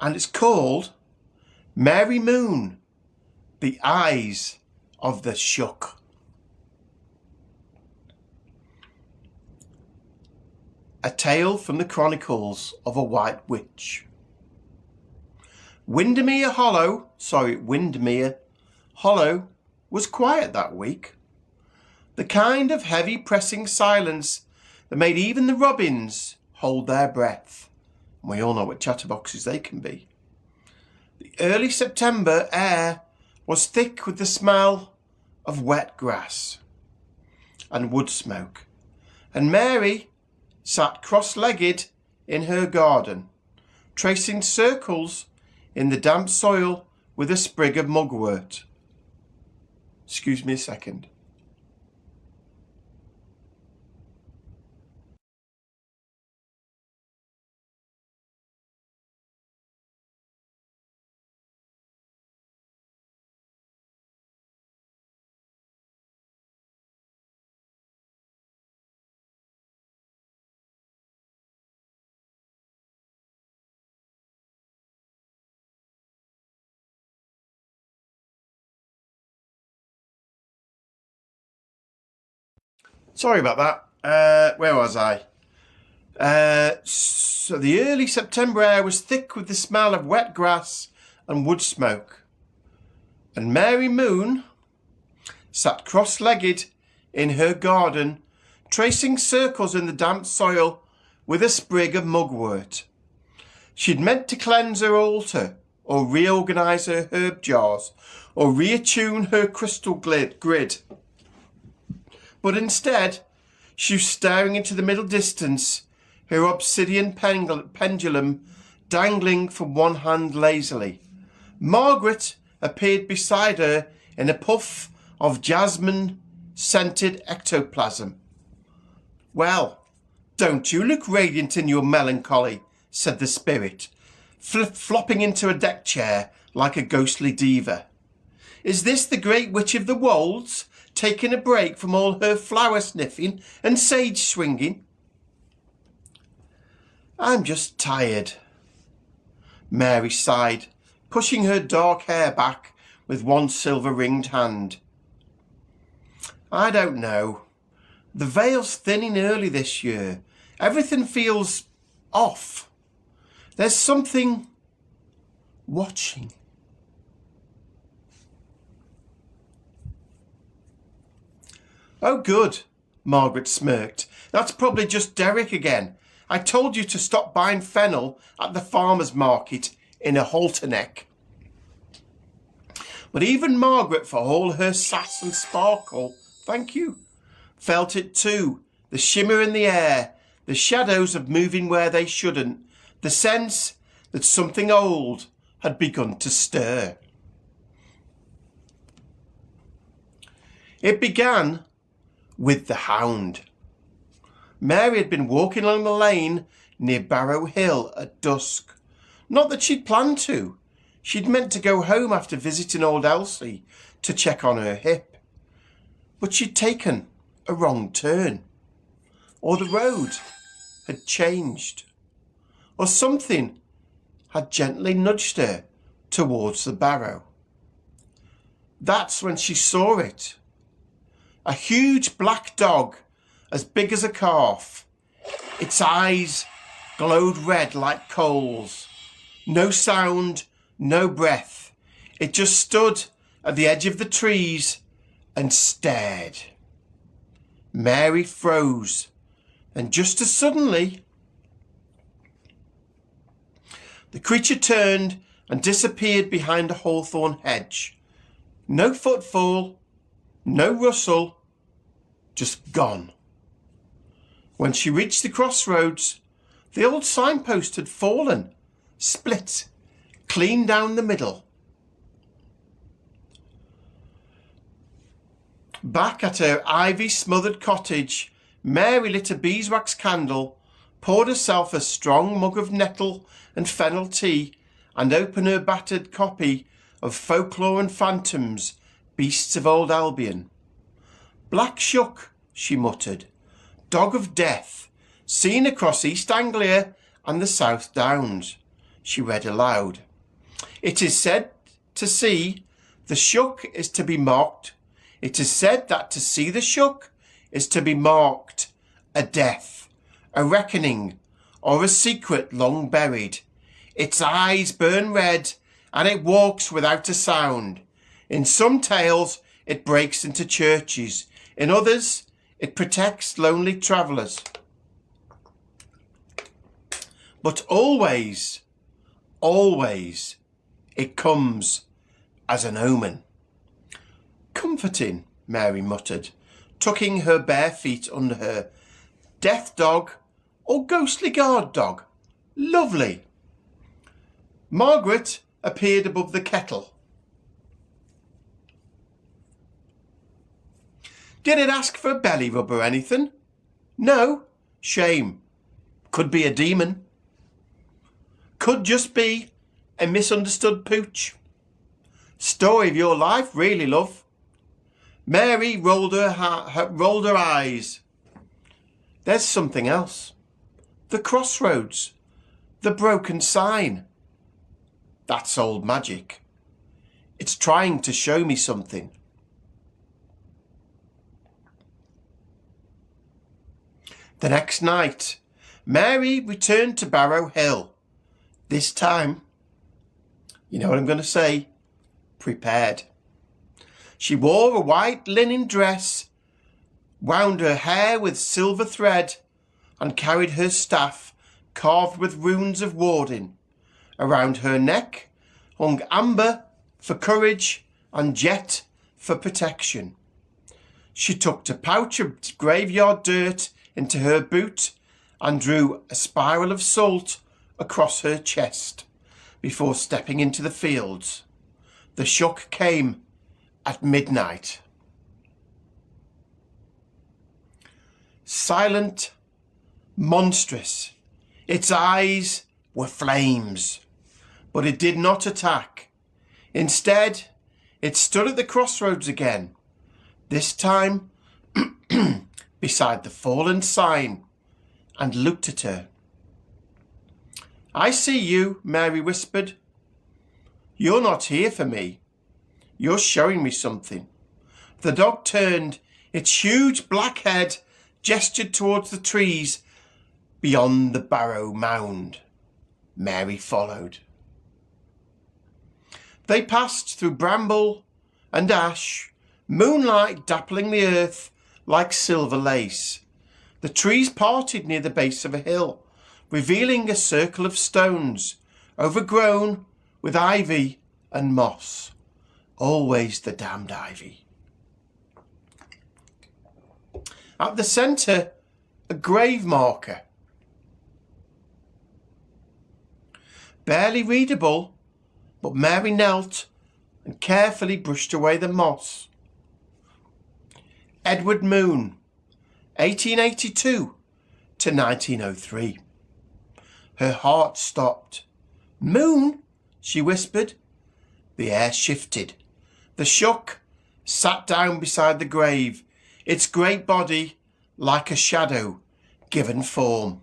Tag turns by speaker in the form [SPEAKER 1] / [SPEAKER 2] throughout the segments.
[SPEAKER 1] and it's called Mary Moon, the Eyes of the Shuck. A tale from the Chronicles of a White Witch. Windmere Hollow was quiet that week. The kind of heavy pressing silence that made even the robins hold their breath. And we all know what chatterboxes they can be. The early September air was thick with the smell of wet grass and wood smoke, and Mary sat cross-legged in her garden, tracing circles in the damp soil with a sprig of mugwort. Excuse me a second. Sorry about that. Where was I? So the early September air was thick with the smell of wet grass and wood smoke. And Mary Moon sat cross-legged in her garden, tracing circles in the damp soil with a sprig of mugwort. She'd meant to cleanse her altar, or reorganise her herb jars, or reattune her crystal grid. But instead, she was staring into the middle distance, her obsidian pendulum dangling from one hand lazily. Margaret appeared beside her in a puff of jasmine-scented ectoplasm. "Well, don't you look radiant in your melancholy," said the spirit, flopping into a deck chair like a ghostly diva. "Is this the great witch of the wolds, taking a break from all her flower sniffing and sage swinging?" "I'm just tired," Mary sighed, pushing her dark hair back with one silver-ringed hand. "I don't know. The veil's thinning early this year. Everything feels off. There's something watching." "Oh, good," Margaret smirked. "That's probably just Derek again. I told you to stop buying fennel at the farmer's market in a halter-neck." But even Margaret, for all her sass and sparkle, thank you, felt it too. The shimmer in the air, the shadows of moving where they shouldn't, the sense that something old had begun to stir. It began with the hound. Mary had been walking along the lane near Barrow Hill at dusk. Not that she'd planned to. She'd meant to go home after visiting old Elsie to check on her hip. But she'd taken a wrong turn. Or the road had changed. Or something had gently nudged her towards the barrow. That's when she saw it. A huge black dog, as big as a calf. Its eyes glowed red like coals. No sound, no breath. It just stood at the edge of the trees and stared. Mary froze, and just as suddenly, the creature turned and disappeared behind a hawthorn hedge. No footfall, no rustle, just gone. When she reached the crossroads, the old signpost had fallen, split, clean down the middle. Back at her ivy-smothered cottage, Mary lit a beeswax candle, poured herself a strong mug of nettle and fennel tea, and opened her battered copy of Folklore and Phantoms, Beasts of Old Albion. "Black Shuck," she muttered, "dog of death, seen across East Anglia and the South Downs. she read aloud. It is said to see the Shuck is to be marked. It is said that to see the Shuck is to be marked a death, a reckoning, or a secret long buried. Its eyes burn red, and it walks without a sound. In some tales, it breaks into churches. In others, it protects lonely travellers. But always, always, it comes as an omen. Comforting, Mary muttered, tucking her bare feet under her. Death dog or ghostly guard dog? Lovely. Margaret appeared above the kettle. Did it ask for a belly rub or anything? No. Shame. Could be a demon. Could just be a misunderstood pooch. Story of your life, really, love. Mary rolled her eyes. There's something else. The crossroads. The broken sign. That's old magic. It's trying to show me something. The next night, Mary returned to Barrow Hill. This time, you know what I'm going to say, prepared. She wore a white linen dress, wound her hair with silver thread, and carried her staff carved with runes of warding. Around her neck hung amber for courage and jet for protection. She tucked a pouch of graveyard dirt into her boot and drew a spiral of salt across her chest before stepping into the fields. The Shuck came at midnight. Silent, monstrous, its eyes were flames, but it did not attack. Instead, it stood at the crossroads again, this time beside the fallen sign, and looked at her. I see you, Mary whispered. You're not here for me. You're showing me something. The dog turned. Its huge black head gestured towards the trees beyond the Barrow mound. Mary followed. They passed through bramble and ash, moonlight dappling the earth like silver lace. The trees parted near the base of a hill, revealing a circle of stones, overgrown with ivy and moss. Always the damned ivy. At the centre, a grave marker. Barely readable, but Mary knelt and carefully brushed away the moss. Edward Moon, 1882 to 1903. Her heart stopped. Moon? She whispered. The air shifted. The Shuck sat down beside the grave, its great body like a shadow given form.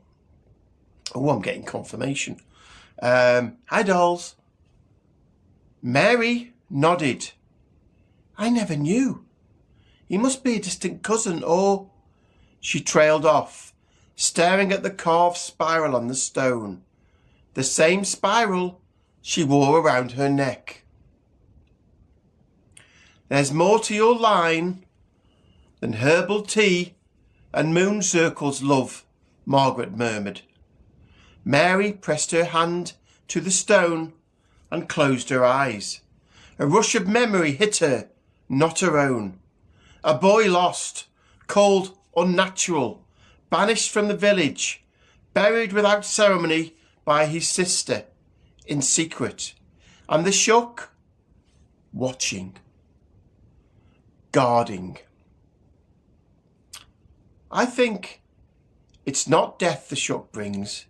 [SPEAKER 1] Oh, I'm getting confirmation. Hi, dolls. Mary nodded. I never knew. He must be a distant cousin, or... She trailed off, staring at the carved spiral on the stone. The same spiral she wore around her neck. There's more to your line than herbal tea and moon circles, love, Margaret murmured. Mary pressed her hand to the stone and closed her eyes. A rush of memory hit her, not her own. A boy lost, called unnatural, banished from the village, buried without ceremony by his sister, in secret, and the Shuck watching, guarding. I think it's not death the Shuck brings,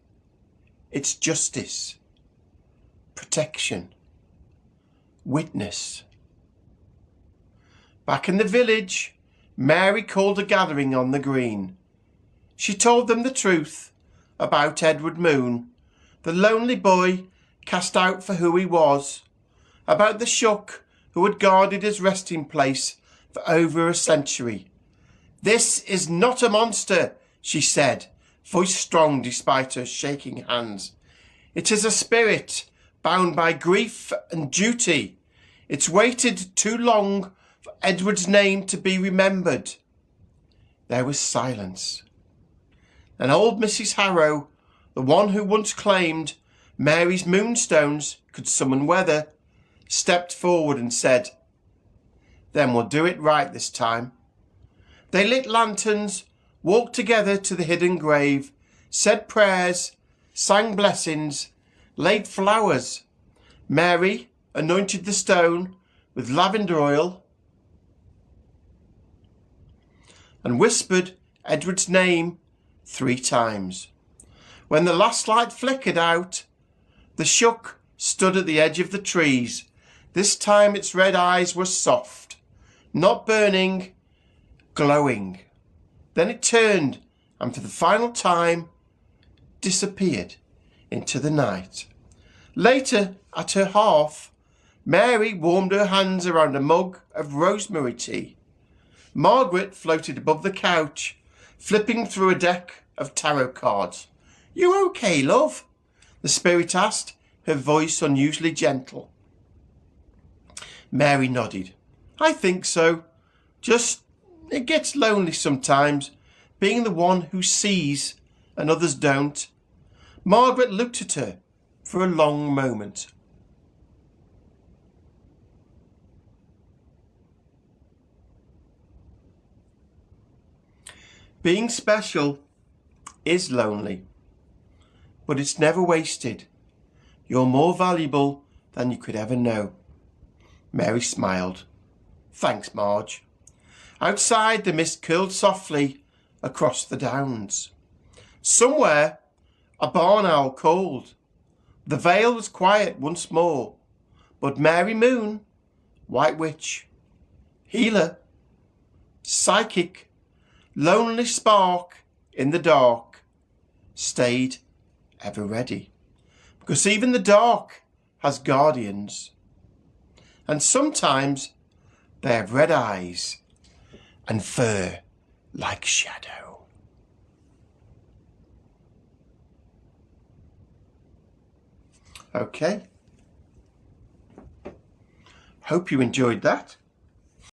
[SPEAKER 1] it's justice, protection, witness. Back in the village, Mary called a gathering on the green. She told them the truth about Edward Moon, the lonely boy cast out for who he was, about the Shuck who had guarded his resting place for over a century. "This is not a monster," she said, voice strong despite her shaking hands. "It is a spirit bound by grief and duty. It's waited too long for Edward's name to be remembered." There was silence. And old Mrs. Harrow, the one who once claimed Mary's moonstones could summon weather, stepped forward and said, "Then we'll do it right this time." They lit lanterns, walked together to the hidden grave, said prayers, sang blessings, laid flowers. Mary anointed the stone with lavender oil and whispered Edward's name 3 times. When the last light flickered out, the Shuck stood at the edge of the trees. This time its red eyes were soft, not burning, glowing. Then it turned and for the final time disappeared into the night. Later, at her hearth, Mary warmed her hands around a mug of rosemary tea. Margaret floated above the couch, flipping through a deck of tarot cards. "You okay, love?" the spirit asked, her voice unusually gentle. Mary nodded. "I think so. Just, it gets lonely sometimes, being the one who sees and others don't." Margaret looked at her for a long moment. Being special is lonely, but it's never wasted. You're more valuable than you could ever know. Mary smiled. "Thanks, Marge." Outside, the mist curled softly across the downs. Somewhere, a barn owl called. The vale was quiet once more, but Mary Moon, White Witch, healer, psychic, lonely spark in the dark, stayed ever ready. Because even the dark has guardians. And sometimes they have red eyes and fur like shadow. Okay. Hope you enjoyed that.